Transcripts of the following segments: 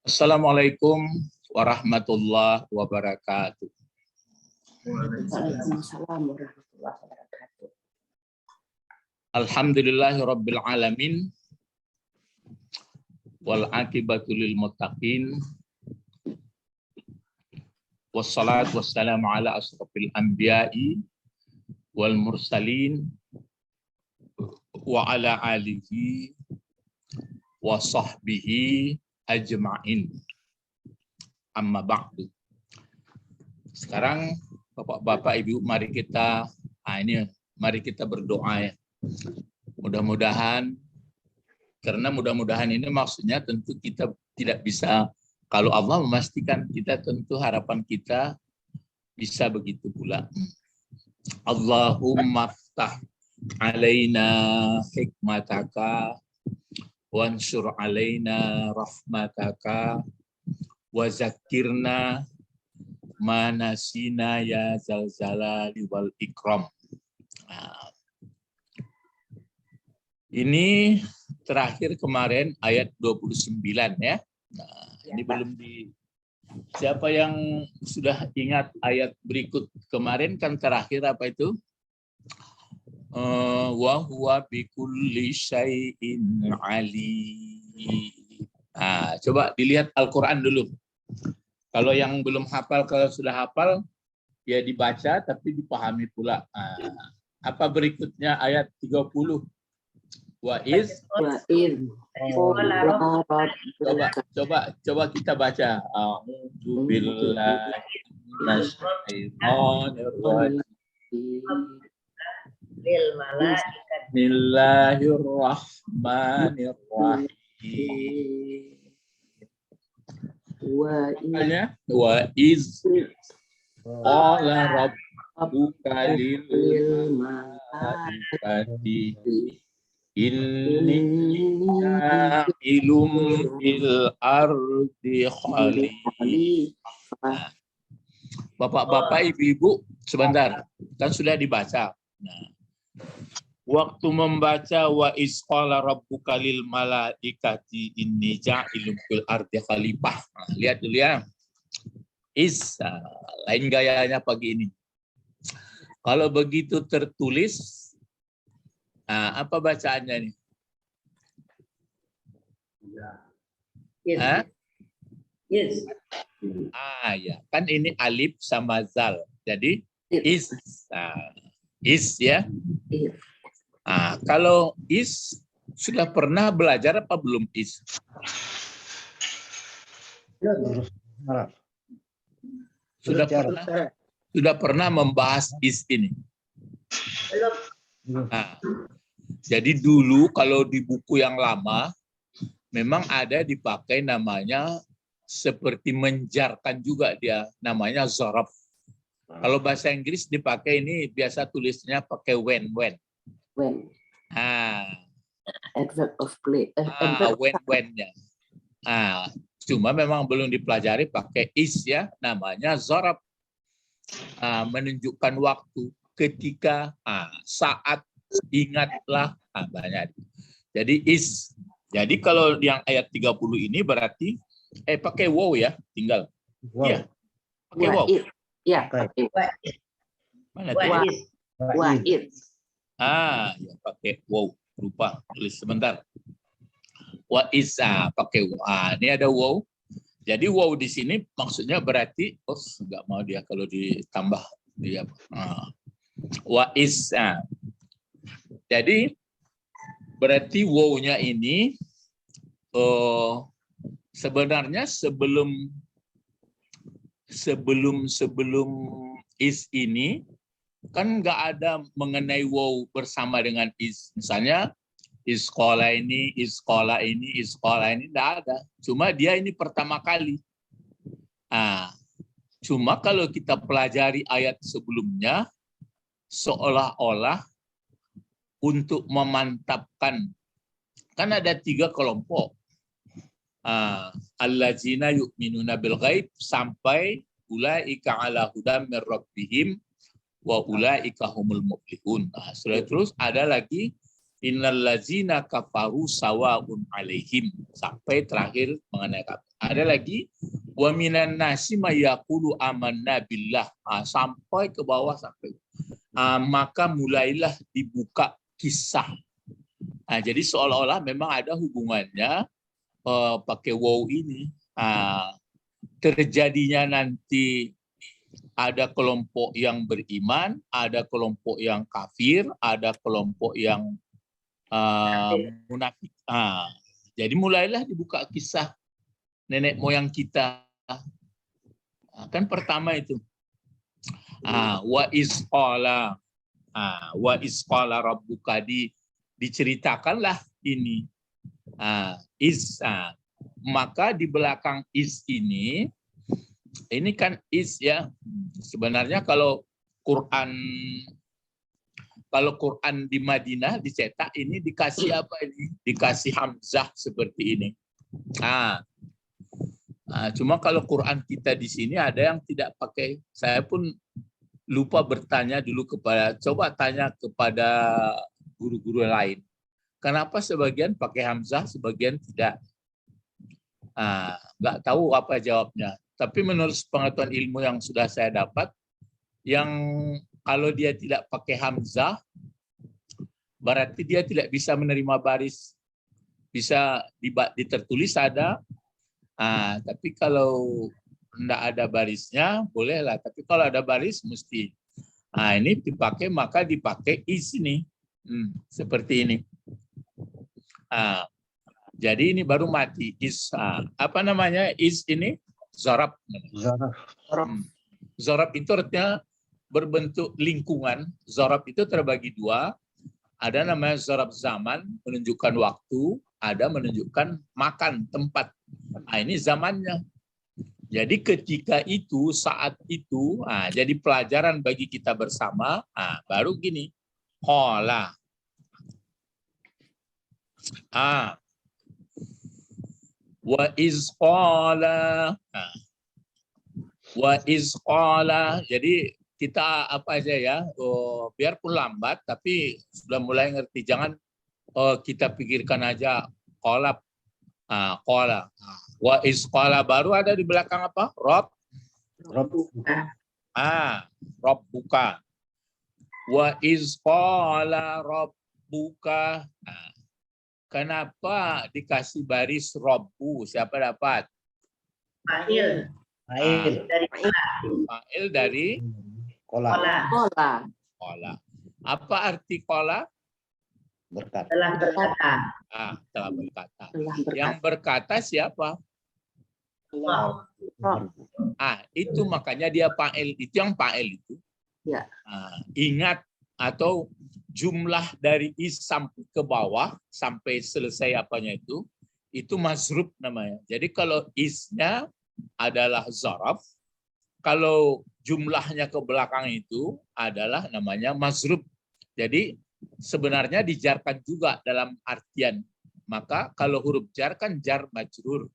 Assalamualaikum warahmatullahi wabarakatuh. Waalaikumsalam warahmatullahi wabarakatuh. Alhamdulillahirabbil alamin wal aqibatu lil muttaqin. Wassalatu wassalamu ala asrofil anbiya'i wal mursalin wa ala alihi wa sahbihi ajma'in. Amma ba'du. Sekarang Bapak-bapak, Ibu, mari kita berdoa ya. Mudah-mudahan, karena mudah-mudahan ini maksudnya tentu kita tidak bisa, kalau Allah memastikan kita, tentu harapan kita bisa begitu pula. Allahumma ftah alaina hikmataka wansur alaina rahmataka wa zakirna manasina ya zal jalali wal ikram. Nah, ini terakhir kemarin ayat 29 ya. Nah, ini belum siapa yang sudah ingat ayat berikut kemarin kan terakhir apa itu? Wa huwa bikulli syai'in alim. Nah, coba dilihat Al-Qur'an dulu. Kalau yang belum hafal, kalau sudah hafal, ya dibaca tapi dipahami pula. Nah, apa berikutnya ayat 30? Coba kita baca. A'udzu billahi minasyaitonir rajim. Bismillahirrahmanirrahim. Wa iz qala rabbuka lil malaikati inni ja'ilum fil ardi khalifah. Bapak-bapak, ibu-ibu, sebentar, kan sudah dibaca. Nah, waktu membaca wa iz qala rabbuka lil malaikati inni ja'ilum fil ardi khalifah. Nah, lihat dulu ya. Is lain gayanya pagi ini. Kalau begitu tertulis, nah, apa bacaannya nih? Yes. Ya, kan ini alif sama zal. Jadi is ya. Kalau is sudah pernah belajar apa belum is? Sudah pernah membahas is ini. Jadi dulu kalau di buku yang lama memang ada dipakai namanya seperti menjarkan juga dia, namanya zaraf. Kalau bahasa Inggris dipakai ini biasa tulisnya pakai when. Adverb of place. When-nya. Cuma memang belum dipelajari pakai is ya, namanya zaraf. Menunjukkan waktu, ketika, saat, ingatlah, banyak. Jadi is. Jadi kalau yang ayat 30 ini berarti pakai wow ya, tinggal. Wow. Ya. Pakai wow. Ya, pakai mana tuh? Wa'id. Ya pakai wow. Lupa tulis sebentar. Wa isa pakai wow. Ini ada wow. Jadi wow di sini maksudnya berarti enggak mau dia kalau ditambah dia. Wa isa. Jadi berarti wow-nya ini sebenarnya sebelum is ini kan nggak ada mengenai wow bersama dengan is. Misalnya is sekolah ini nggak ada. Cuma dia ini pertama kali. Cuma kalau kita pelajari ayat sebelumnya seolah-olah untuk memantapkan, kan ada 3 kelompok. Allazina yu'minuna bil ghaib sampai ulaika ala hudam mir rabbihim wa ulaika humul muflihun. Setelah terus ada lagi innal ladzina kafaru sawaun alaihim sampai terakhir mengenai kafir. Ada lagi wa minan nasi may yaqulu amanna billah. Sampai ke bawah sampai. Maka mulailah dibuka kisah. Jadi seolah-olah memang ada hubungannya pakai wow ini. Terjadinya nanti ada kelompok yang beriman, ada kelompok yang kafir, ada kelompok yang munafik. Jadi mulailah dibuka kisah nenek moyang kita. Kan pertama itu. Wa isqala. Wa isqala rabbuka, diceritakanlah ini. Maka di belakang is ini kan is ya. Sebenarnya kalau Quran di Madinah dicetak ini dikasih apa ini? Dikasih hamzah seperti ini. Cuma kalau Quran kita di sini ada yang tidak pakai. Saya pun lupa bertanya dulu coba tanya kepada guru-guru lain. Kenapa sebagian pakai hamzah, sebagian tidak? Nggak tahu apa jawabnya. Tapi menurut pengetahuan ilmu yang sudah saya dapat, yang kalau dia tidak pakai hamzah, berarti dia tidak bisa menerima baris. Bisa ditertulis ada, tapi kalau tidak ada barisnya, bolehlah. Tapi kalau ada baris, mesti. Ini dipakai, maka dipakai is ini. Seperti ini. Jadi ini baru mati. Is, apa namanya? Is ini? Zarab. Zarab itu artinya berbentuk lingkungan. Zarab itu terbagi dua. Ada namanya zarab zaman, menunjukkan waktu. Ada menunjukkan makan, tempat. Ini zamannya. Jadi ketika itu, saat itu, jadi pelajaran bagi kita bersama. Baru gini. Qala. Wa iz qala. Wa iz qala. Jadi kita apa aja ya, biarpun lambat, tapi sudah mulai ngerti. Jangan kita pikirkan aja qala. Qala. Wa iz qala, baru ada di belakang apa? Rabbuka. Wa iz qala rabbuka. Kenapa dikasih baris Rabbu? Siapa dapat? Fa'il. Fa'il dari Kola. Apa arti qala? Berkata. Telah berkata. Telah berkata. Yang berkata siapa? Itu makanya dia fa'il. Itu yang fa'il itu. Ya. Ingat, atau jumlah dari is sampai ke bawah sampai selesai apanya itu mazrub namanya. Jadi kalau isnya adalah zaraf, kalau jumlahnya ke belakang itu adalah namanya mazrub. Jadi sebenarnya dijarkan juga dalam artian. Maka kalau huruf jar kan jar majrur.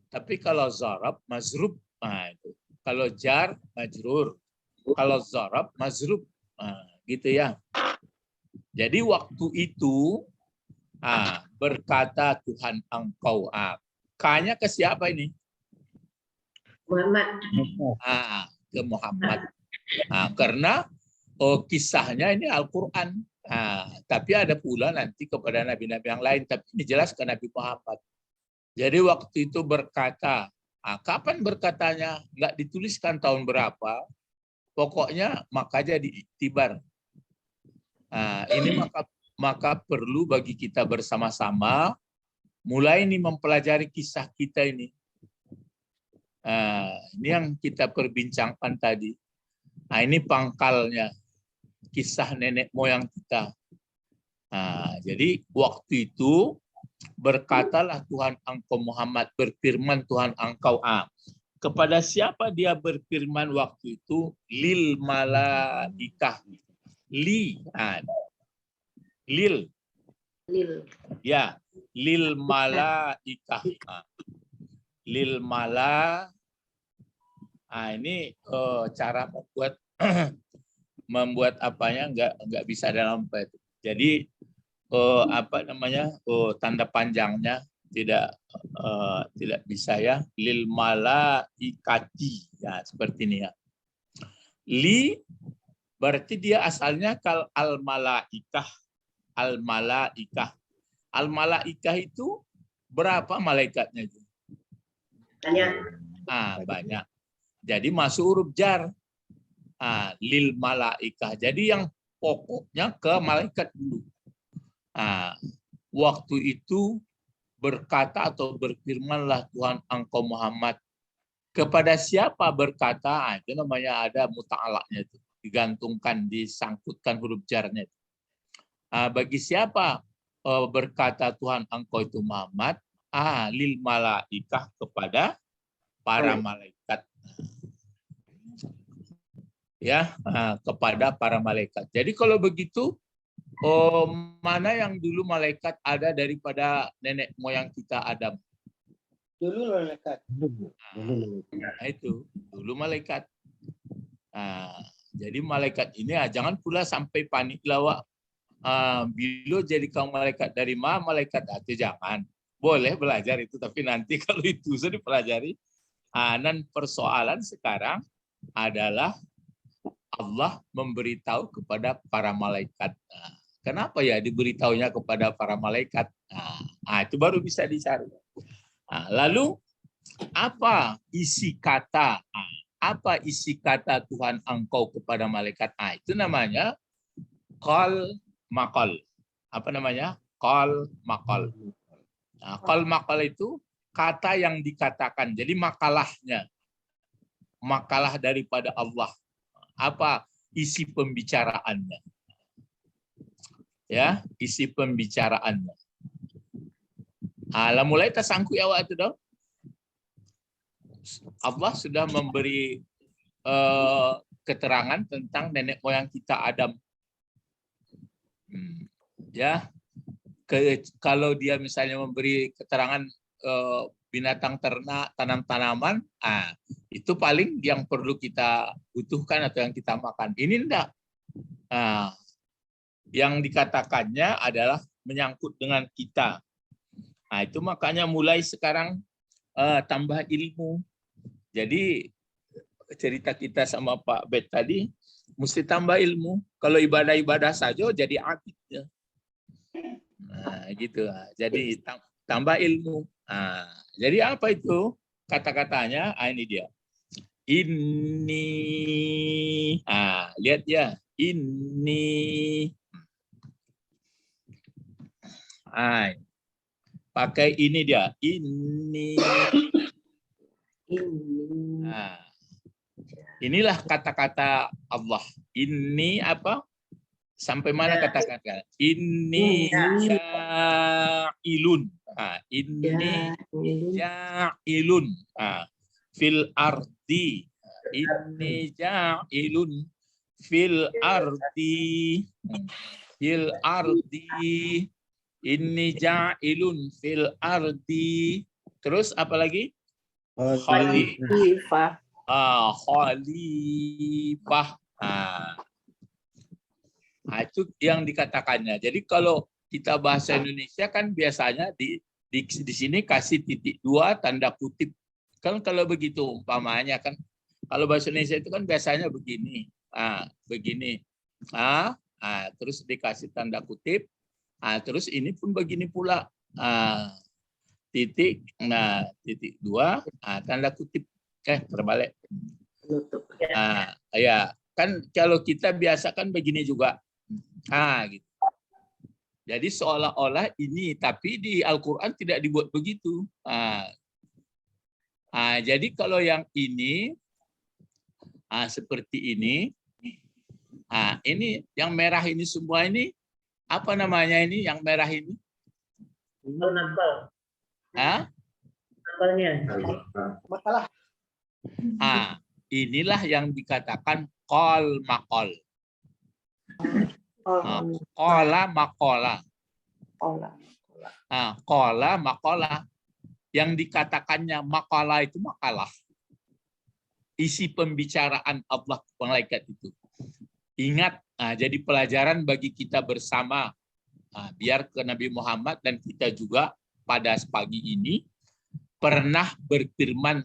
Tapi kalau zaraf mazrub. Itu. Kalau jar majrur. Kalau zaraf mazrub. Gitu ya. Jadi waktu itu berkata Tuhan engkau. K-nya ke siapa ini? Muhammad. Ke Muhammad. Karena kisahnya ini Al-Quran. Tapi ada pula nanti kepada nabi-nabi yang lain. Tapi ini jelas ke Nabi Muhammad. Jadi waktu itu berkata. Kapan berkatanya? Nggak dituliskan tahun berapa. Pokoknya maka jadi iktibar. Ini maka perlu bagi kita bersama-sama mulai ini mempelajari kisah kita ini. Ini yang kita perbincangkan tadi. Ini pangkalnya kisah nenek moyang kita. Jadi waktu itu berkatalah Tuhan engkau Muhammad, berfirman Tuhan engkau. Kepada siapa dia berfirman waktu itu? Lil malaikah. Lil. Ya, lil malaikah. Lil mala. Ini cara membuat apanya nggak bisa dalam itu. Jadi apa namanya? Tanda panjangnya tidak bisa ya. Lil malaikati ya, seperti ini ya. Li berarti dia asalnya kal al malaikah. Al malaikah. Al malaikah itu berapa malaikatnya itu? Banyak. Banyak. Jadi masuk huruf jar. Lil malaikah. Jadi yang pokoknya ke malaikat dulu. Waktu itu berkata atau berfirmanlah Tuhan engkau Muhammad. Kepada siapa berkata? Itu namanya ada muta'alaknya itu. Digantungkan, disangkutkan huruf jarnya. Bagi siapa berkata Tuhan engkau itu Muhammad? Lil malaikah, kepada para malaikat. Ya, kepada para malaikat. Jadi kalau begitu, mana yang dulu malaikat ada daripada nenek moyang kita Adam? Dulu malaikat. Itu dulu malaikat. Jadi malaikat ini jangan pula sampai panik lawak. Bila jadi kaum malaikat dari malaikat itu jangan. Boleh belajar itu, tapi nanti kalau itu sudah dipelajari. Dan persoalan sekarang adalah Allah memberitahu kepada para malaikat. Kenapa ya diberitahunya kepada para malaikat? Itu baru bisa dicari. Lalu apa isi kata? Apa isi kata Tuhan engkau kepada malaikat? Itu namanya qal maqal. Apa namanya? Qal maqal. Qal maqal itu kata yang dikatakan. Jadi makalahnya. Makalah daripada Allah. Apa isi pembicaraannya? Ya, isi pembicaraannya. Lah mulai tersangkut ya waktu itu. Allah sudah memberi keterangan tentang nenek moyang kita Adam. Ya, kalau dia misalnya memberi keterangan binatang ternak, tanam-tanaman, itu paling yang perlu kita butuhkan atau yang kita makan. Ini enggak. Yang dikatakannya adalah menyangkut dengan kita. Itu makanya mulai sekarang tambah ilmu. Jadi cerita kita sama Pak Bet tadi, mesti tambah ilmu. Kalau ibadah-ibadah saja jadi abid. Gitu. Jadi tambah ilmu. Jadi apa itu kata-katanya? Ini dia. Ini. Lihat ya. Ini. Pakai ini dia. Ini. Inilah kata-kata Allah. Ini apa? Sampai mana kata-kata? Ini ja'ilun. Ini ja'ilun. Fil ardi. Ini ja'ilun. Fil ardi. Fil ardi. Ini ja'ilun fil ardi. Terus apa lagi? Khalifah. Khalifah. Itu yang dikatakannya. Jadi kalau kita bahasa Indonesia kan biasanya di sini kasih titik 2 tanda kutip. Kan kalau begitu umpamanya kan kalau bahasa Indonesia itu kan biasanya begini. Begini. Terus dikasih tanda kutip. Terus ini pun begini pula. Titik, titik 2, tanda kutip, terbalik. Ya, kan kalau kita biasa kan begini juga. Gitu. Jadi seolah-olah ini, tapi di Al-Quran tidak dibuat begitu. Jadi kalau yang ini, seperti ini, ini yang merah ini semua ini, apa namanya ini yang merah ini? Nakal. Nakalnya. Makalah. Inilah yang dikatakan qal maqal. Qala maqala. Qala maqala. Yang dikatakannya maqala itu makalah. Isi pembicaraan Allah malaikat itu. Ingat, jadi pelajaran bagi kita bersama. Biar ke Nabi Muhammad dan kita juga pada pagi ini pernah berfirman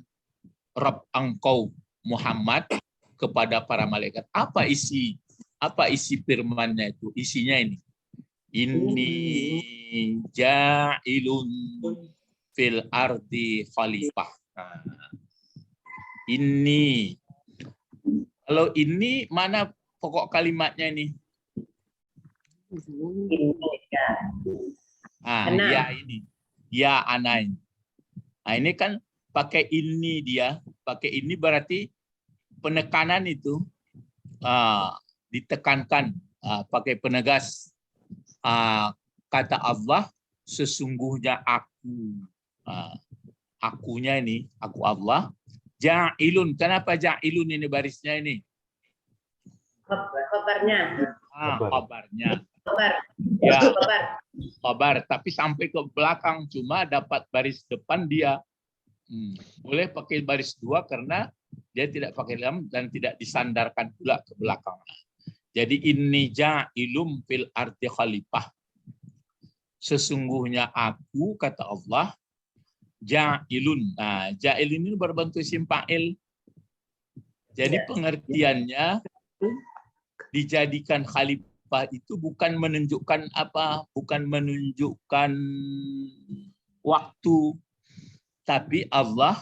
Rabb engkau Muhammad kepada para malaikat. Apa isi firman-Nya itu? Isinya ini. Inni ja'ilun fil ardi khalifah. Nah, ini. Kalau ini mana pokok kalimatnya ini? Ya ini. Ya anain. Nah, ini kan pakai ini dia. Pakai ini berarti penekanan itu ditekankan pakai penegas. Kata Allah, sesungguhnya aku. Akunya ini, aku Allah. Ja'ilun. Kenapa ja'ilun ini barisnya ini? Kabarnya. Kabarnya. Kabar. Ya, Kabar. kabar. Tapi sampai ke belakang cuma dapat baris depan dia. Boleh pakai baris 2 karena dia tidak pakai lam dan tidak disandarkan pula ke belakang. Jadi inni ja'ilum fil ardi khalifah. Sesungguhnya aku, kata Allah, ja'ilun. Nah, ja'ilun ini berbentuk isim fa'il. Jadi pengertiannya dijadikan khalifah itu bukan menunjukkan apa, bukan menunjukkan waktu, tapi Allah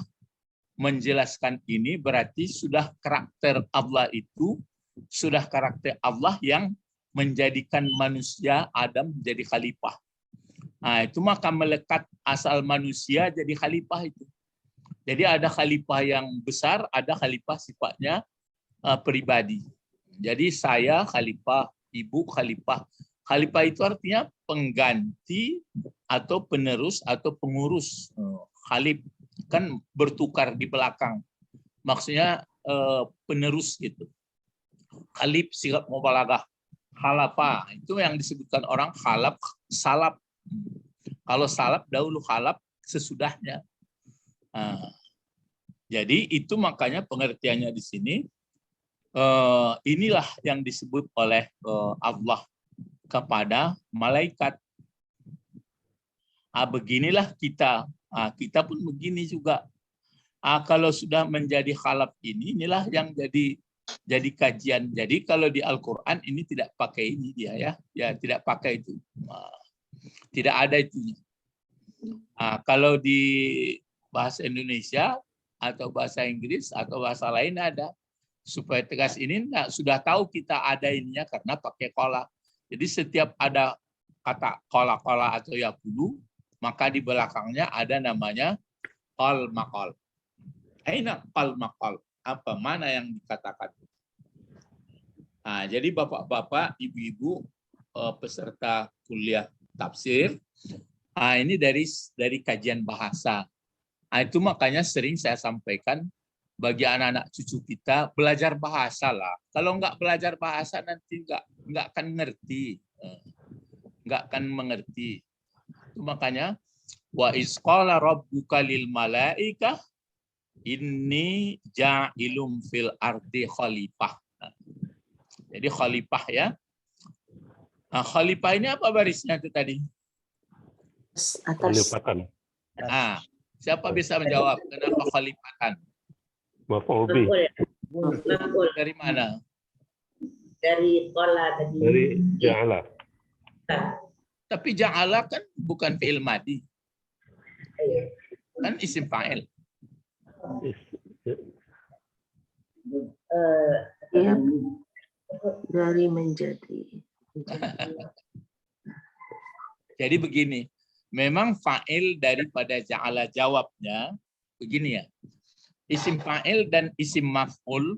menjelaskan ini berarti sudah karakter Allah itu, sudah karakter Allah yang menjadikan manusia Adam menjadi khalifah. Nah, itu maka melekat asal manusia jadi khalifah itu. Jadi ada khalifah yang besar, ada khalifah sifatnya pribadi. Jadi saya khalifah, ibu khalifah. Khalifah itu artinya pengganti atau penerus atau pengurus. Khalif kan bertukar di belakang. Maksudnya penerus gitu. Khalif sigap mubalagah. Khalafa itu yang disebutkan orang khalaf, salaf. Kalau salaf dahulu, khalaf sesudahnya. Jadi itu makanya pengertiannya di sini. Inilah yang disebut oleh Allah kepada malaikat. Beginilah kita. Kita pun begini juga. Kalau sudah menjadi khalaf ini, inilah yang jadi kajian. Jadi kalau di Al-Quran ini tidak pakai ini dia ya tidak pakai itu. Tidak ada itu. Kalau di bahasa Indonesia atau bahasa Inggris atau bahasa lain ada. Supaya tegas ini sudah tahu kita ada ininya karena pakai kola. Jadi setiap ada kata kola-kola atau yakulu, maka di belakangnya ada namanya qal maqal. Aina qal maqal? Apa mana yang dikatakan? Jadi bapak-bapak, ibu-ibu peserta kuliah tafsir, ini dari kajian bahasa. Itu makanya sering saya sampaikan bagi anak-anak cucu kita belajar bahasa lah. Kalau nggak belajar bahasa nanti nggak akan ngerti, nggak akan mengerti. Itu makanya wa isqala rabbuka lil malaikah inni ja'ilum fil ardi khalifah. Jadi khalifah ya. Khalifah ini apa barisnya itu tadi? Khalifatan. Siapa bisa menjawab kenapa khalifatan? Maf'ul bih. Maf'ul. Dari mana? Dari kola tadi. Dari ja'ala. Tapi ja'ala kan bukan fi'il madi. Kan isim fa'il. Ya, dari menjadi. Jadi begini, memang fa'il daripada ja'ala jawabnya begini ya. Isim fa'il dan isim maf'ul.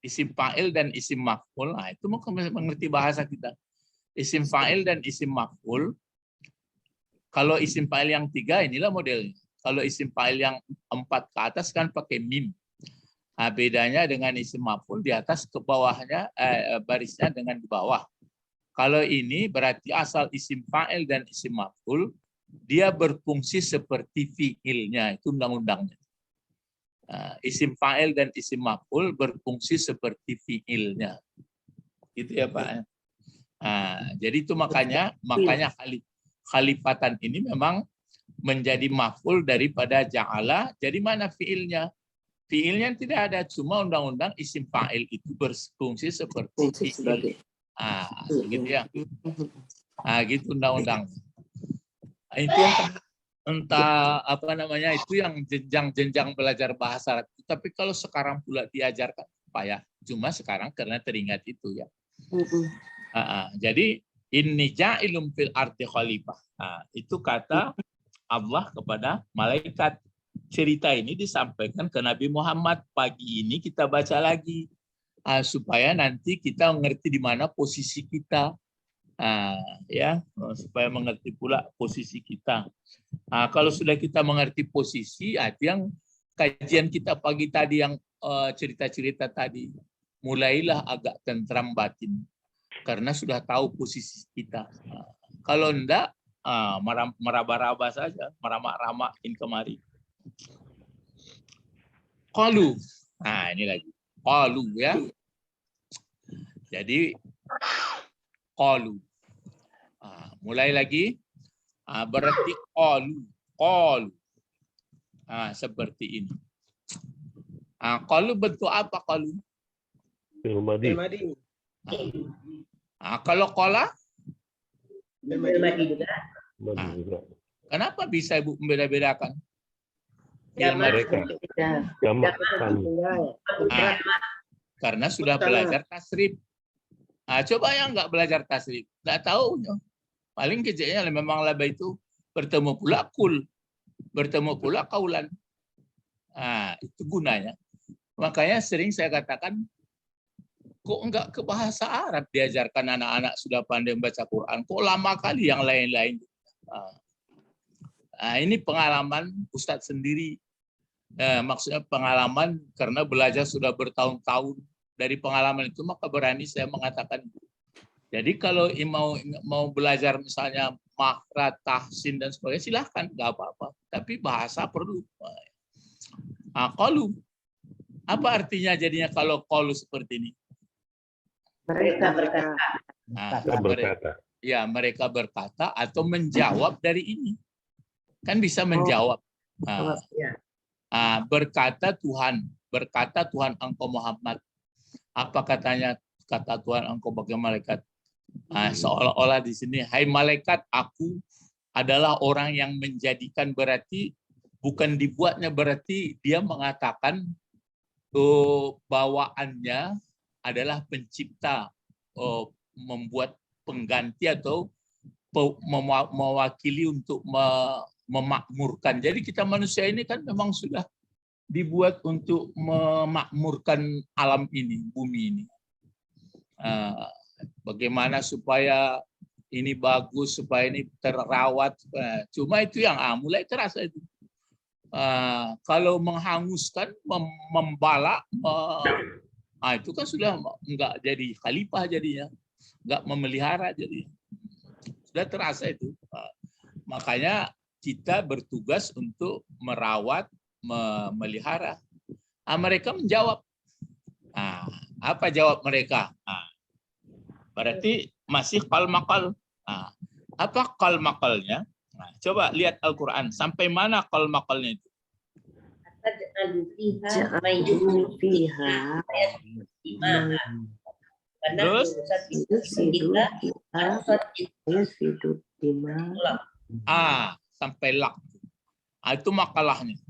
Isim fa'il dan isim maf'ul. Itu mau mengerti bahasa kita. Isim fa'il dan isim maf'ul. Kalau isim fa'il yang 3 inilah modelnya. Kalau isim fa'il yang 4 ke atas kan pakai mim. Bedanya dengan isim maf'ul di atas ke bawahnya, barisnya dengan di bawah. Kalau ini berarti asal isim fa'il dan isim maf'ul dia berfungsi seperti fi'ilnya, itu undang-undangnya. Isim fa'il dan isim maf'ul berfungsi seperti fi'ilnya. Gitu ya Pak. Jadi itu makanya khalifatan ini memang menjadi maf'ul daripada ja'ala. Jadi mana fiilnya? Fiilnya tidak ada, cuma undang-undang isim fa'il itu berfungsi seperti Fungsi fiil. sebagai. Gitu ya. Gitu undang-undang. Itu entah apa namanya, itu yang jenjang-jenjang belajar bahasa Arab. Tapi kalau sekarang pula diajarkan apa ya? Cuma sekarang karena teringat itu ya. Jadi inni ja'ilum fil ardi khalifah. Itu kata Allah kepada malaikat. Cerita ini disampaikan ke Nabi Muhammad. Pagi ini kita baca lagi supaya nanti kita mengerti di mana posisi kita. Supaya mengerti pula posisi kita. Kalau sudah kita mengerti posisi, itu yang kajian kita pagi tadi yang cerita-cerita tadi, mulailah agak tentram batin karena sudah tahu posisi kita. Kalau enggak, meraba-raba saja, meramak-ramakin kemari. Qalu. Ini lagi. Qalu ya. Jadi qalu. Mulai lagi. Berarti qalu. Seperti ini. Qalu bentuk apa qalu? Fi'il madhi. Kalau qala? Madi juga. Madhi juga. Kenapa bisa Ibu membeda-bedakan? Mereka. Jamak kami. Karena sudah belajar tasrif. Coba yang nggak belajar tasrif, nggak tahu. Paling kecilnya memang laba itu bertemu pula kul, bertemu pula kaulan. Itu gunanya. Makanya sering saya katakan, kok enggak ke bahasa Arab diajarkan anak-anak sudah pandai membaca Quran, kok lama kali yang lain-lain. Ini pengalaman Ustadz sendiri. Maksudnya pengalaman karena belajar sudah bertahun-tahun. Dari pengalaman itu maka berani saya mengatakan. Jadi kalau mau belajar misalnya makhraj, tahsin dan sebagainya silahkan, nggak apa-apa. Tapi bahasa perlu. Qalu. Apa artinya jadinya kalau qalu seperti ini? Mereka Berkata. Ya, mereka berkata atau menjawab dari ini. Kan bisa menjawab. Berkata Tuhan engkau Muhammad. Apa katanya kata Tuhan engkau bagi malaikat? Seolah-olah di sini, hai malaikat, aku adalah orang yang menjadikan, berarti bukan dibuatnya, berarti dia mengatakan bawaannya adalah pencipta, membuat pengganti atau mewakili untuk memakmurkan. Jadi kita manusia ini kan memang sudah dibuat untuk memakmurkan alam ini, bumi ini. Bagaimana supaya ini bagus, supaya ini terawat. Cuma itu yang mulai terasa itu. Kalau menghanguskan, membala, itu kan sudah enggak jadi khalifah jadinya, enggak memelihara jadinya. Sudah terasa itu. Makanya kita bertugas untuk merawat, memelihara. Mereka menjawab. Apa jawab mereka? Berarti masih qal maqal. Apa qal maqalnya? Coba lihat Al-Quran. Sampai mana qal maqalnya itu? Terus? Sampai lak. Itu makalahnya.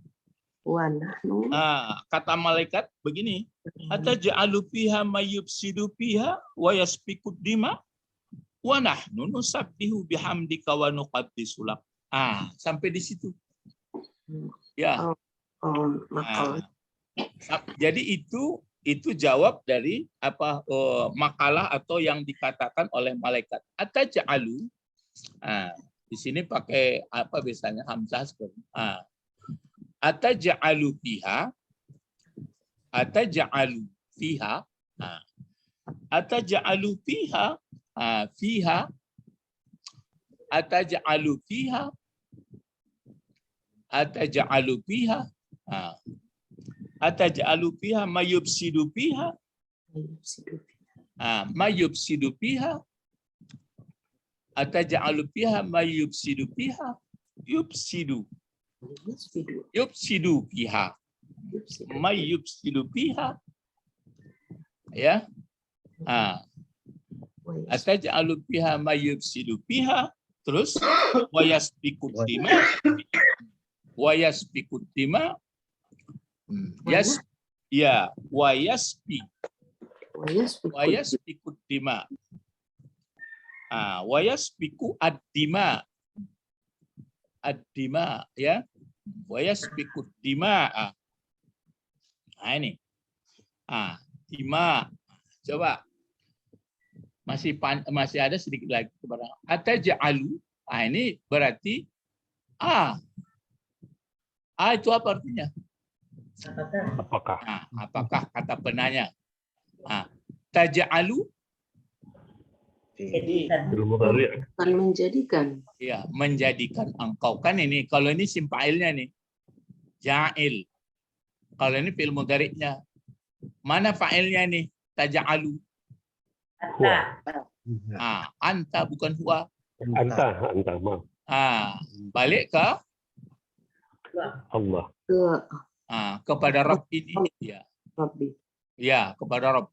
Kata malaikat begini, ataj'alu fiha mayyufsidu fiha wa yasfiku dima wa nahnu nusabbihu bihamdika wa nuqaddisu lak. Sampai di situ. Ya. Jadi itu jawab dari apa makalah atau yang dikatakan oleh malaikat. Ataj'alu. Di sini pakai apa biasanya hamzah seperti ataj'alu fiha, ataj'alu fiha, ataj'alu fiha, fiha, ataj'alu fiha, ataj'alu fiha, ataj'alu fiha mayubsidu fiha, mayubsidu fiha, Ataj'alu fiha may yufsidu fiha. Yufsidu fiha. May yufsidu fiha. Ya. Ataj'alu fiha may yufsidu fiha. Terus wa yasfikut dima. Wa yasfikut dima. Wa yasfikut dima. Wa yasfiku ad-dima. Ad-dima, ya. Wa yasfiku dima. Ini. Dima. Coba. Masih ada sedikit lagi. Ataj'alu. Ini berarti itu apa artinya? Apakah? Apakah kata penanya? Taj'alu. Akan menjadikan. Ya, menjadikan engkau. Kan ini, kalau ini sim fa'ilnya nih. Ja'il. Kalau ini fi'il mudhari'nya. Mana fa'ilnya nih? Taj'alu. Anta bukan huwa. Anta, maaf. Balik ke Allah. kepada Rabb ini. Ya. Rabbi. Ya, kepada Rabb.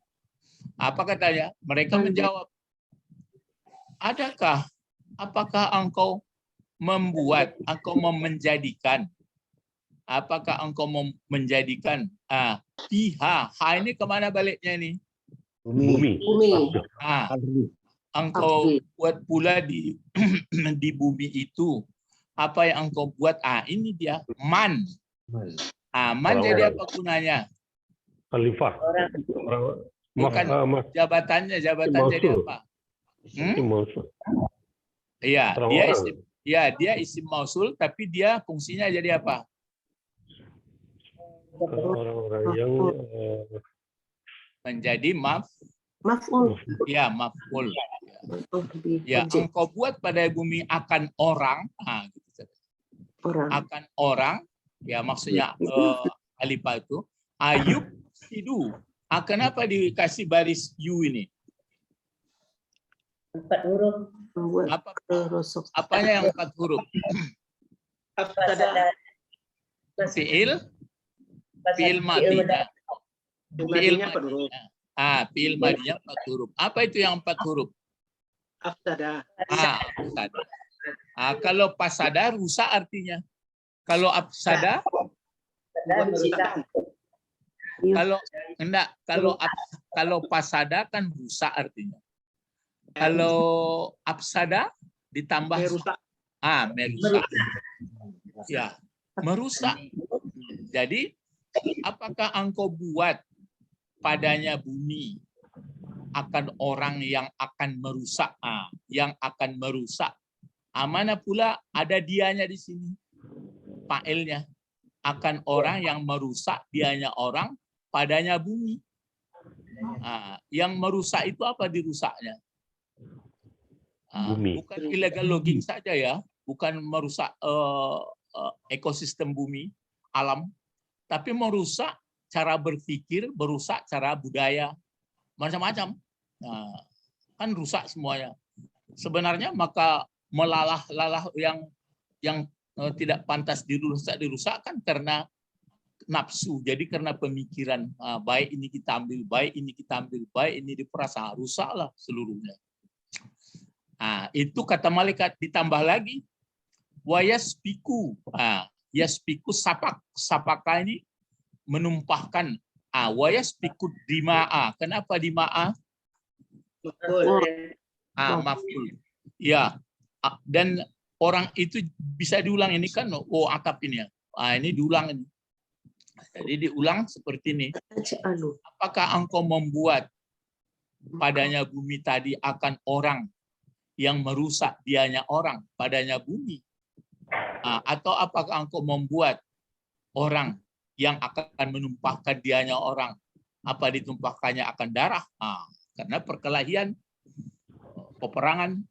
Apa katanya? Mereka menjawab, apakah engkau membuat, engkau menjadikan, apakah engkau menjadikan piha, ini kemana baliknya nih? Bumi. Engkau buat pula di di bumi itu apa yang engkau buat? Ini dia man. Man jadi apa gunanya? Khalifah. Bukan jabatannya jadi apa? Iya, dia isim mausul, tapi dia fungsinya jadi apa? Orang-orang yang menjadi Maf'ul. Ya, maf'ul. Ya, engkau buat pada bumi akan orang, akan orang, ya maksudnya alifah itu ayub sidu. Kenapa dikasih baris yu ini? 4 huruf. Apanya yang 4 huruf? Fi'il madinya. Fi'il madinya 4 huruf. Apa itu yang 4 huruf? Afsada. Afsada. Kalau pasada rusak artinya. Kalau afsada kalau pasada kan rusak artinya. Kalau afsada ditambah Merusak. merusak. Ya, merusak. Jadi apakah engkau buat padanya bumi akan orang yang akan merusak, yang akan merusak. Mana pula ada dianya di sini, fa'ilnya, akan orang yang merusak, dianya orang, padanya bumi. Yang merusak itu apa dirusaknya? Bumi. Bukan illegal logging saja ya, bukan merusak ekosistem bumi, alam, tapi merusak cara berpikir, merusak cara budaya, macam-macam. Kan rusak semuanya. Sebenarnya maka melalah-lalah yang tidak pantas dirusakkan karena nafsu. Jadi karena pemikiran, baik ini kita ambil, baik ini kita ambil, baik ini diperasa, rusaklah seluruhnya. Itu kata malaikat, ditambah lagi wayasbiku. Yasbiku sapaka ini menumpahkan. Wayasbiku dima'a. Kenapa dima'a? Maf'ul. Ya. Dan orang itu bisa diulang, ini kan atap ini ya. Ini diulang ini. Jadi diulang seperti ini. Apakah engkau membuat padanya bumi tadi akan orang yang merusak dianya orang padanya bumi? Atau apakah engkau membuat orang yang akan menumpahkan dianya orang? Apa ditumpahkannya akan darah? Karena perkelahian, peperangan.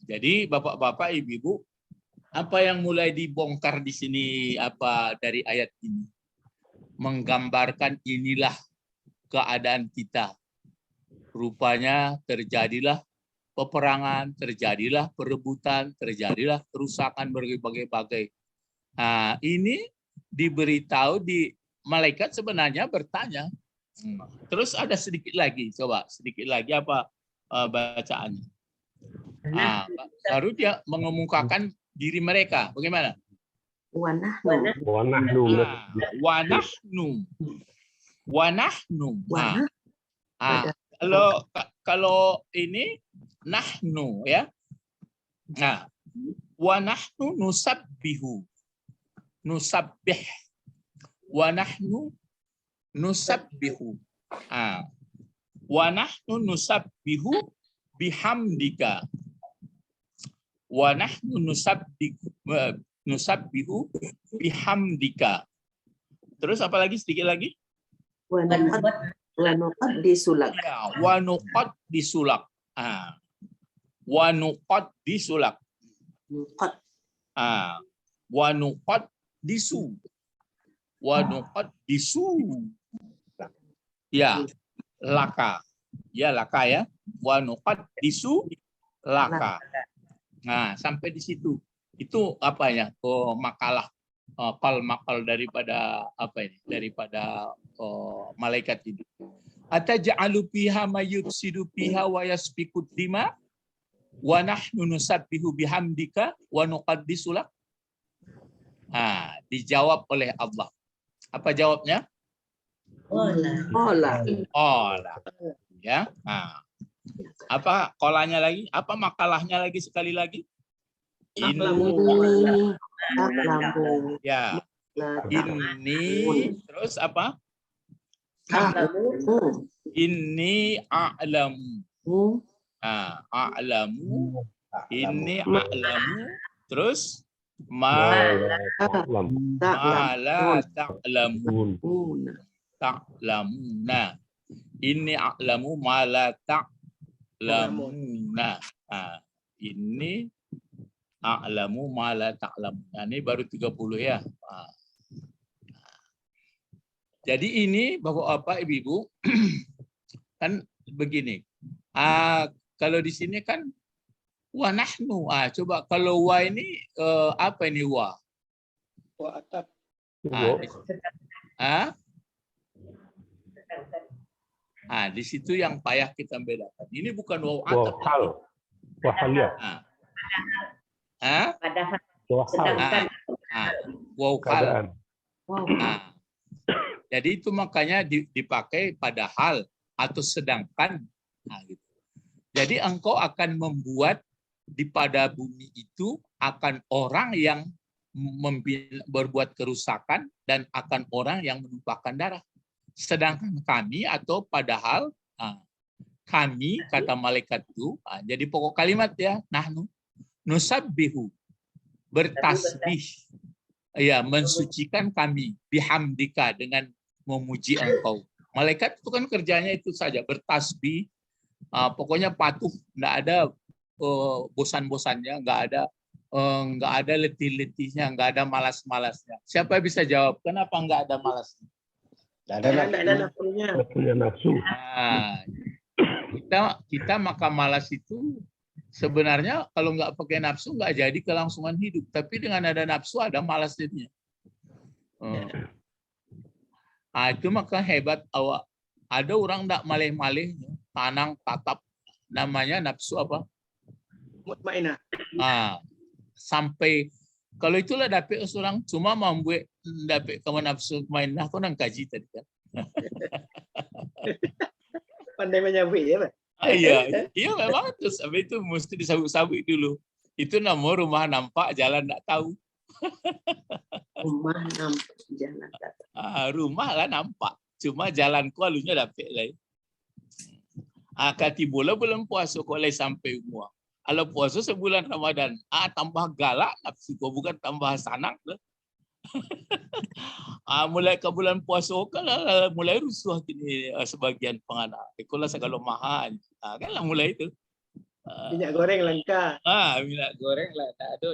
Jadi bapak-bapak, ibu-ibu, apa yang mulai dibongkar di sini apa dari ayat ini? Menggambarkan inilah keadaan kita. rupanya terjadilah peperangan, terjadilah perebutan, terjadilah kerusakan berbagai-bagai. Nah, ini diberitahu di malaikat sebenarnya bertanya. Terus ada sedikit lagi, coba sedikit lagi apa bacaannya. Nah, baru dia mengemukakan diri mereka. Bagaimana? Wanahnu. Wanahnu. Wanahnu. Wanahnu. Wanah. Kalau ini nahnu ya. Nah, wanahnu nusabbihu. Nusabbih. Wanahnu nusabbihu. Wanahnu nusabbihu bihamdika. Wanahnu nusabbihu bihamdika. Terus apa lagi? Sedikit lagi? Wanuqad disulak. Ya, wanuqad disulak. Wanuqad disulak. Nuqad. Wanuqad disu. Wanuqad disu. Ya, laka. Ya, laka ya. Wanuqad disu laka. Nah, sampai di situ. Itu apa ya? Makalah makal daripada apa ini? Daripada malaikat itu. Ataj'alu fiha may yufsidu fiha wa yasfiku dima wa nahnu nusabbihu bihamdika wa nuqaddisu lak. Dijawab oleh Allah. Apa jawabnya? Ola. Ya. Apa kolanya lagi? Apa makalahnya lagi sekali lagi? A'lamu. Ya. Ini terus apa? Ini a'lamu. A'lamu. Ini a'lamu. Terus ma la ta'lamun. Ta'lamuna. Ini a'lamu ma la ta'lamuna. Ini a'lamu ma la ta'lamuna. Ini baru 30 ya. Jadi ini Bapak-bapak, Ibu-ibu kan begini. Kalau di sini kan wa nahnu. Coba kalau wa ini apa ini wa? Wa atap. Di situ yang payah kita bedakan. Ini bukan wa atap. Wahal. Sedangkan. Wahal. Jadi itu makanya dipakai padahal atau sedangkan. Gitu. Jadi engkau akan membuat di pada bumi itu akan orang yang berbuat kerusakan dan akan orang yang menumpahkan darah. Sedangkan kami atau padahal kami kata malaikat itu. Jadi pokok kalimat ya, nahnu nusabbihu bertasbih. Ya, mensucikan kami bihamdika dengan memuji engkau. Malaikat itu kan kerjanya itu saja, bertasbih, pokoknya patuh, enggak ada bosan-bosannya, enggak ada letih-letihnya, enggak ada malas-malasnya. Siapa bisa jawab kenapa enggak ada malasnya? Enggak ada nafsunya. Punya nafsu. Kita maka malas itu sebenarnya kalau nggak pakai nafsu nggak jadi kelangsungan hidup. Tapi dengan ada nafsu ada malas jadinya. Itu maka hebat awak. Ada orang nggak malih-malih, tanang tatap, namanya nafsu apa? Mutmainah. Sampai kalau itulah dapat seorang cuma membuat dapat kamu nafsu mainah kau nang kaji tadi kan. Pandai menyabui ya, Pak. Iya memang terus habis itu mesti disabuk-sabuk dulu. Itu nama rumah nampak jalan tak tahu. Rumah nampak jalan tak tahu. Rumah lah nampak. Cuma jalan ku alunya dapat lain. Kati bola bulan puasa kau lagi sampai umur. Kalau puasa sebulan Ramadan, tambah galak nafsu kau bukan tambah sanak lah. Mulai ke bulan puasa kalau mulai rusuh kini sebagian penganak. Ikolah segala mahal. Kan lah mulai itu. Minyak goreng langka. Minyak goreng lah tak ada.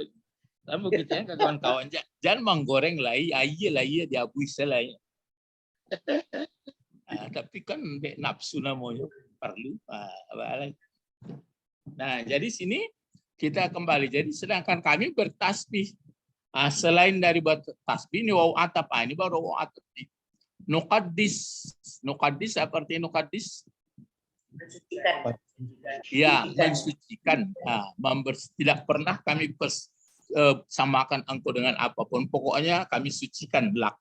Lama kita kan kawan-kawan jangan menggoreng lah. Iya diabui selain. Tapi kan nafsu namanya. perlu. Nah, jadi sini kita kembali. Jadi sedangkan kami bertasbih. Selain dari tasbih ini waw atap. Ini baru waw atap. Nuqaddis. Nuqaddis apa artinya nuqaddis? Mensucikan. Ya, mensucikan. Tidak pernah kami samakan engkau dengan apapun. Pokoknya kami sucikan belak.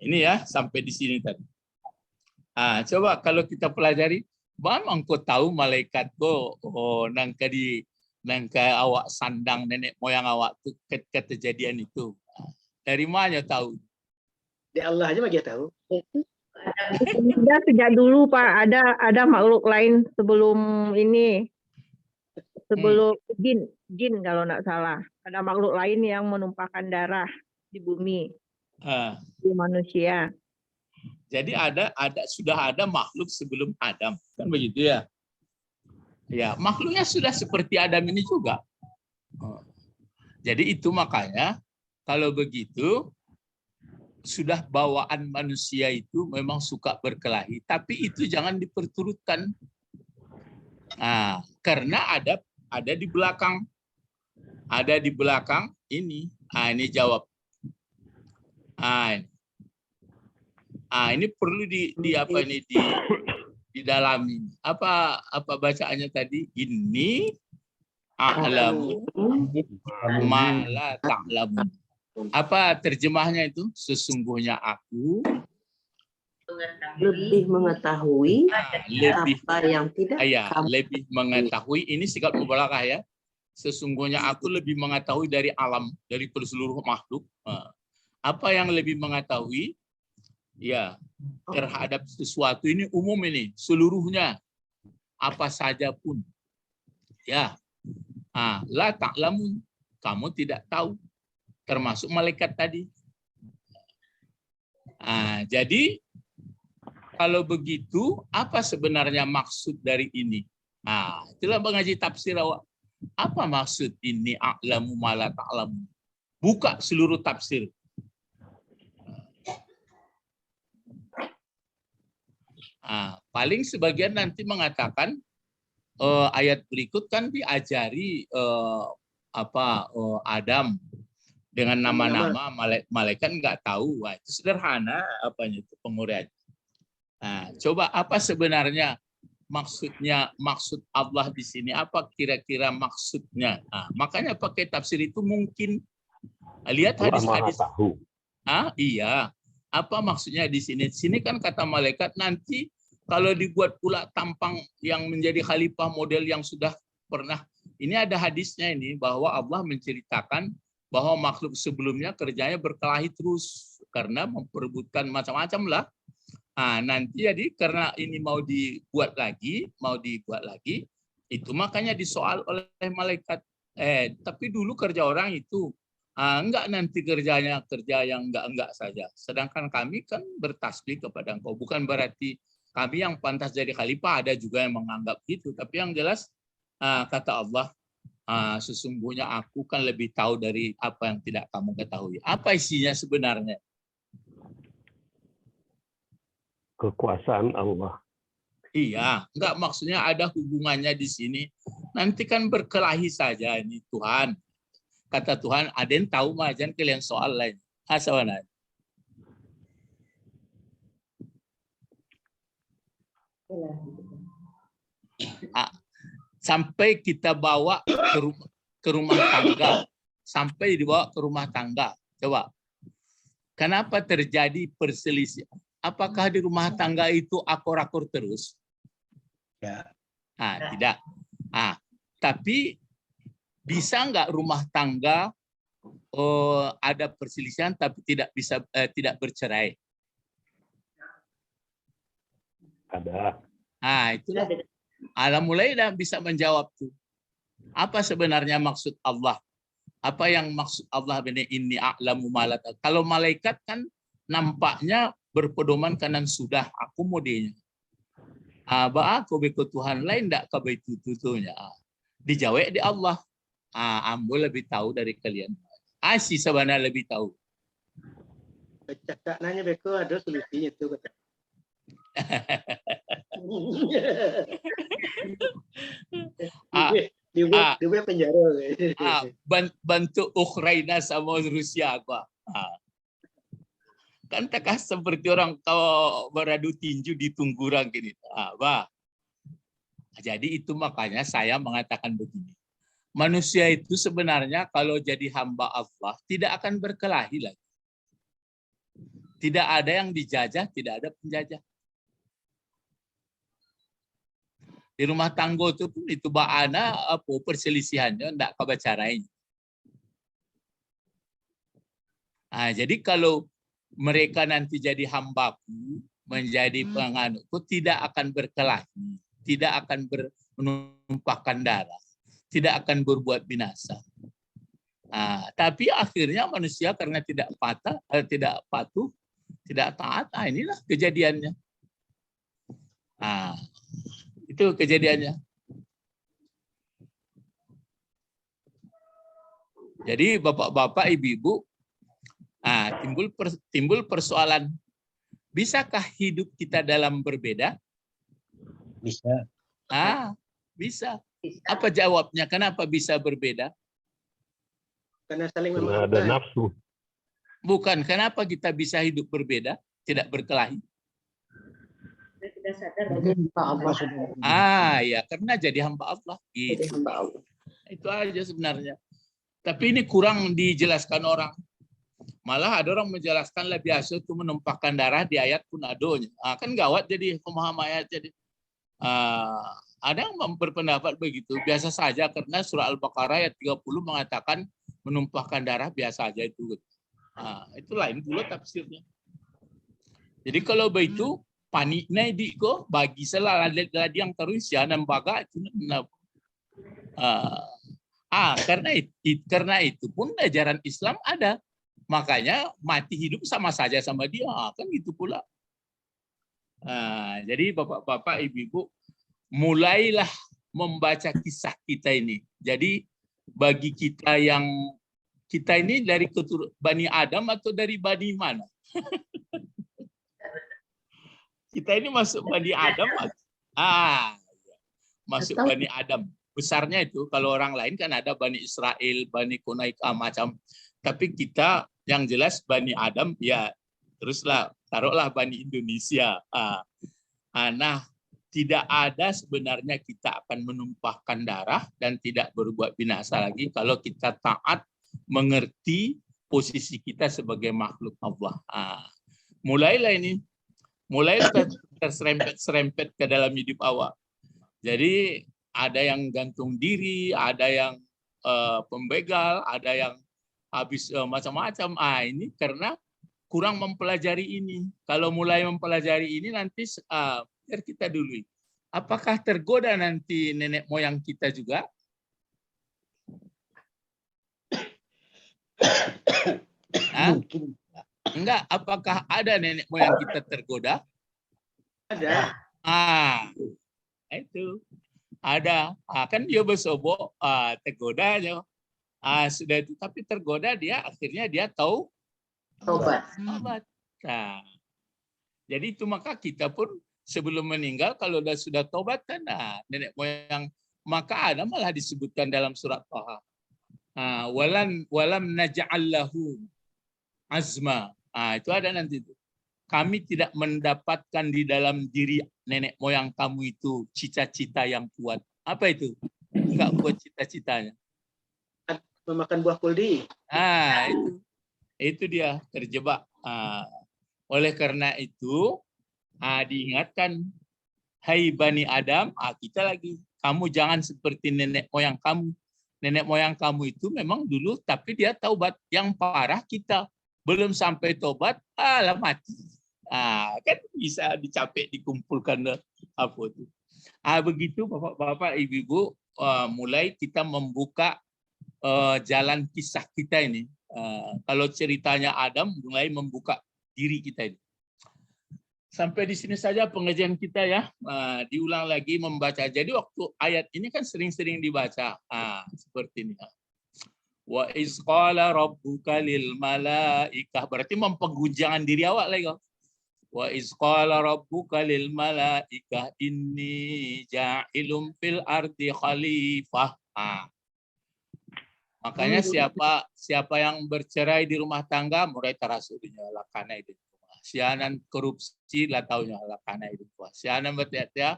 Ini ya sampai di sini tadi. Coba kalau kita pelajari, bang engkau tahu malaikat nangka awak sandang nenek moyang awak tuh kejadian itu. Dari mana tahu? Di Allah aja dia tahu. Sudah sejak dulu Pak, ada makhluk lain sebelum ini. Sebelum jin kalau nggak salah. Ada makhluk lain yang menumpahkan darah di bumi. Di manusia. Jadi sudah ada makhluk sebelum Adam, kan begitu ya? Ya, makhluknya sudah seperti Adam ini juga. Jadi itu makanya kalau begitu sudah bawaan manusia itu memang suka berkelahi, tapi itu jangan diperturutkan. Karena ada di belakang. Ada di belakang ini. Ini jawab. Ini perlu didalami. Apa bacaannya tadi? Ini a'lamu ma la ta'lamun. Apa terjemahnya itu? Sesungguhnya aku lebih mengetahui apa yang tidak kamu. Lebih mengetahui. Ini sikap mubalaghah ya. Sesungguhnya aku lebih mengetahui dari alam, dari seluruh makhluk. Apa yang lebih mengetahui? Ya, terhadap sesuatu ini umum ini, seluruhnya, apa saja pun. Ya, la ta'lamun, kamu tidak tahu, termasuk malaikat tadi. Jadi, kalau begitu, apa sebenarnya maksud dari ini? Itulah mengaji tafsir awak. Apa maksud ini a'lamu ma la ta'lamun? Buka seluruh tafsir. Paling sebagian nanti mengatakan ayat berikut kan diajari Adam dengan nama-nama, malaikat nggak tahu. Itu sederhana apanya itu penguraian. Coba apa sebenarnya maksud Allah di sini, apa kira-kira maksudnya? Makanya pakai tafsir itu mungkin lihat hadis-hadis. Iya. Apa maksudnya di sini? Di sini kan kata malaikat nanti kalau dibuat pula tampang yang menjadi khalifah model yang sudah pernah. Ini ada hadisnya ini bahwa Allah menceritakan bahwa makhluk sebelumnya kerjanya berkelahi terus karena memperebutkan macam-macam lah. Nanti jadi karena ini mau dibuat lagi, itu makanya disoal oleh malaikat. Tapi dulu kerja orang itu enggak, nanti kerja yang enggak saja. Sedangkan kami kan bertasbih kepada Engkau. Bukan berarti kami yang pantas jadi khalifah, ada juga yang menganggap gitu. Tapi yang jelas kata Allah, sesungguhnya aku kan lebih tahu dari apa yang tidak kamu ketahui. Apa isinya sebenarnya? Kekuasaan Allah. Iya, enggak, maksudnya ada hubungannya di sini. Nanti kan berkelahi saja ini Tuhan. Kata Tuhan, aden tahu mah jangan kalian soal lain. Asawana. Sampai kita bawa ke rumah tangga. Sampai dibawa ke rumah tangga. Coba. Kenapa terjadi perselisihan? Apakah di rumah tangga itu akur-akur terus? Ya. Tidak. Tapi bisa nggak rumah tangga ada perselisihan tapi tidak bercerai? Ada. Itulah. Mulai dah bisa menjawab tuh. Apa sebenarnya maksud Allah? Apa yang maksud Allah ini a'lamu ma la ta'lamun? Kalau malaikat kan nampaknya berpedoman kanan sudah aku modenya. Aku beko Tuhan lain tak kabe tutunya. Dijawab di Allah. Ambo lebih tahu dari kalian. Si sebenarnya lebih tahu. Cakap nanya beko ada solusinya tuh kata. Dia punya penjara. Bantu Ukraina sama Rusia apa? Kan tak seperti orang kau beradu tinju di tungguran gini. Jadi itu makanya saya mengatakan begini. Manusia itu sebenarnya kalau jadi hamba Allah tidak akan berkelahi lagi. Tidak ada yang dijajah, tidak ada penjajah. Di rumah tangga itu pun itu baana apa perselisihannya tidak kabacarain. Jadi kalau mereka nanti jadi hambaku, menjadi penganutku, tidak akan berkelahi, tidak akan menumpahkan darah, tidak akan berbuat binasa. Tapi akhirnya manusia karena tidak patuh, tidak taat, inilah kejadiannya. Itu kejadiannya. Jadi bapak-bapak, ibu-ibu, timbul persoalan, bisakah hidup kita dalam berbeda? Bisa. Bisa. Apa jawabnya? Kenapa bisa berbeda? Karena saling Karena ada memaafkan. nafsu. Bukan. Kenapa kita bisa hidup berbeda, tidak berkelahi? Kita sadar Jadi hamba Allah. Ya karena jadi hamba Allah. Jadi Gitu. hamba Allah. Itu aja sebenarnya. Tapi ini kurang dijelaskan orang. Malah ada orang menjelaskan lebih biasa itu menumpahkan darah di ayat pun adonya. Kan gawat jadi pemaham ayat jadi. Ada yang berpendapat begitu. Biasa saja karena surah Al-Baqarah ayat 30 mengatakan menumpahkan darah biasa aja itu. Itu lain pula tafsirnya. Jadi kalau begitu paniknya diko bagi salah lagi yang terus ya nambaga itu. Karena itu pun ajaran Islam ada. Makanya mati hidup sama saja sama dia, kan gitu pula. Jadi bapak-bapak, ibu-ibu, mulailah membaca kisah kita ini. Jadi bagi kita ini dari Bani Adam atau dari Bani mana? Kita ini masuk Bani Adam. Masuk Bani Adam. Besarnya itu kalau orang lain kan ada Bani Israel, Bani Kunaika macam. Tapi kita yang jelas Bani Adam, ya teruslah taruhlah Bani Indonesia. Nah, tidak ada sebenarnya kita akan menumpahkan darah dan tidak berbuat binasa lagi kalau kita taat mengerti posisi kita sebagai makhluk Allah. Mulailah terserempet ke dalam hidup awak. Jadi ada yang gantung diri, ada yang pembegal, ada yang habis macam-macam. Ini karena kurang mempelajari ini. Kalau mulai mempelajari ini nanti biar kita dulu. Apakah tergoda nanti nenek moyang kita juga? Mungkin. Enggak. Apakah ada nenek moyang kita tergoda? Ada. Itu ada. Kan dia bersobok tergoda aja. Sudah itu, tapi tergoda dia akhirnya dia tahu Tobat. Jadi itu maka kita pun sebelum meninggal kalau sudah tobat kan nenek moyang, maka ada malah disebutkan dalam surat Thaha. Walam naj'al lahu azma. Itu ada nanti itu. Kami tidak mendapatkan di dalam diri nenek moyang kamu itu cita-cita yang kuat. Apa itu? Enggak buat cita-citanya. Memakan buah kuldi. Itu dia terjebak. Oleh karena itu diingatkan, hai Bani Adam, kita lagi, kamu jangan seperti nenek moyang kamu. Nenek moyang kamu itu memang dulu, tapi dia taubat. Yang parah kita belum sampai tobat, mati. Kan bisa dicapek, dikumpulkan apa itu. Begitu bapak-bapak, ibu-ibu, mulai kita membuka jalan kisah kita ini. Kalau ceritanya Adam mulai membuka diri kita ini. Sampai di sini saja pengajian kita ya. Diulang lagi membaca. Jadi waktu ayat ini kan sering-sering dibaca. Seperti ini. Wa iz qala rabbuka lil malaikah. Berarti mempergunjangan diri awak lagi. Wa iz qala rabbuka lil malaikah inni ja'ilum fil ardi khalifah. Makanya siapa yang bercerai di rumah tangga mulai terasudinya lakana itu. Sianan korupsi lah taunya lakana itu. Sianan bertiada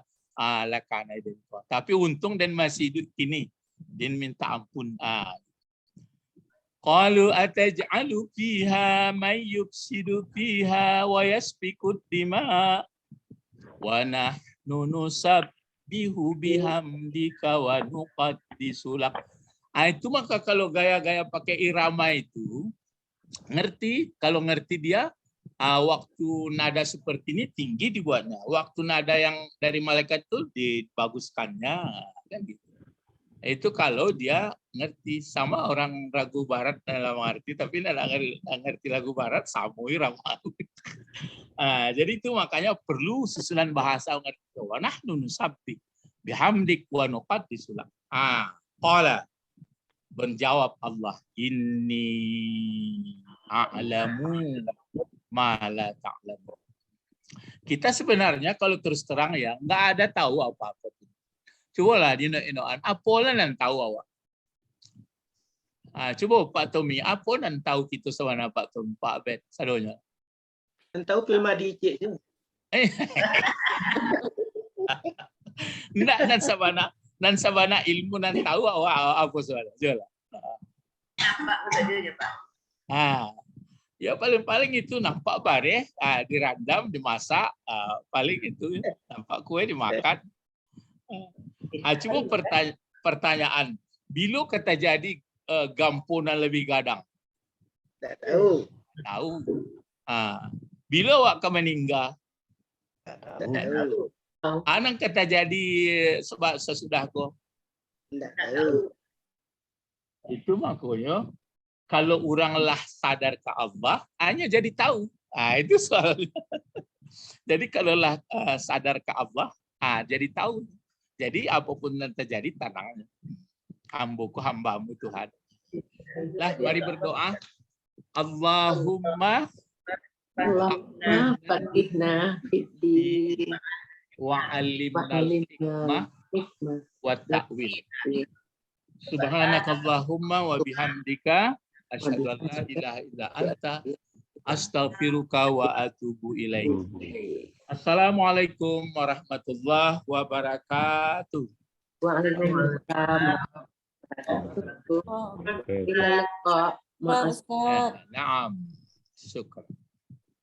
lakana itu. Tapi untung dan masih hidup kini. Din minta ampun. Qalu ataj'alu fiha may yufsidu fiha wa yasfiku dima wa nahnu nusabbihu bihamdika wa nuqaddisu lak. Itu maka kalau gaya-gaya pakai irama itu ngerti, kalau ngerti dia waktu nada seperti ini tinggi dibuatnya, waktu nada yang dari malaikat itu dibaguskannya kan gitu. Itu kalau dia ngerti. Sama orang lagu barat dalam arti tapi tidak ngerti lagu barat samui ramah. Jadi itu makanya perlu susunan bahasa ngerti. Wa nahnu nusabbi bihamdik wa nuqaddisu lak. Qala menjawab Allah, inni a'lamu ma la ta'lamu. Kita sebenarnya kalau terus terang ya nggak ada tahu apa-apa. Cobalah di inoan apa lah yang tahu awak. Coba Pak Tommy, apa yang tahu kita sama Pak Tommy, Pak Bet, sadonya. Dan tahu film Adicik je. Enggak dan sabana ilmu dan tahu awak apa soalnya. Jualah. Nampak betul je Pak. Ya paling itu nampak bare, dirandam, dimasak, paling itu nampak kue dimakan. Cuma pertanyaan, bila kata jadi gampunan lebih gadang? Tak tahu. Tahu. Bila awak meninggal? Tak tahu. Anang kata jadi sebab sesudah kau? Tak tahu. Itu makanya kalau oranglah sadar ke Allah, hanya jadi tahu. Itu soalnya. Jadi kalaulah sadar ke Allah, jadi tahu. Jadi apapun yang terjadi tenang. Hambamu Tuhan. Lah, mari berdoa. Allahumma faqihna fid-din wa 'allimna wa ta'wil. Subhanakallahumma wa bihamdika asyhadu an la ilaha illa anta astaghfiruka wa atubu ilaik. Assalamualaikum warahmatullahi wabarakatuh. Waalaikumsalam. Ila liqa. Naam. Syukran.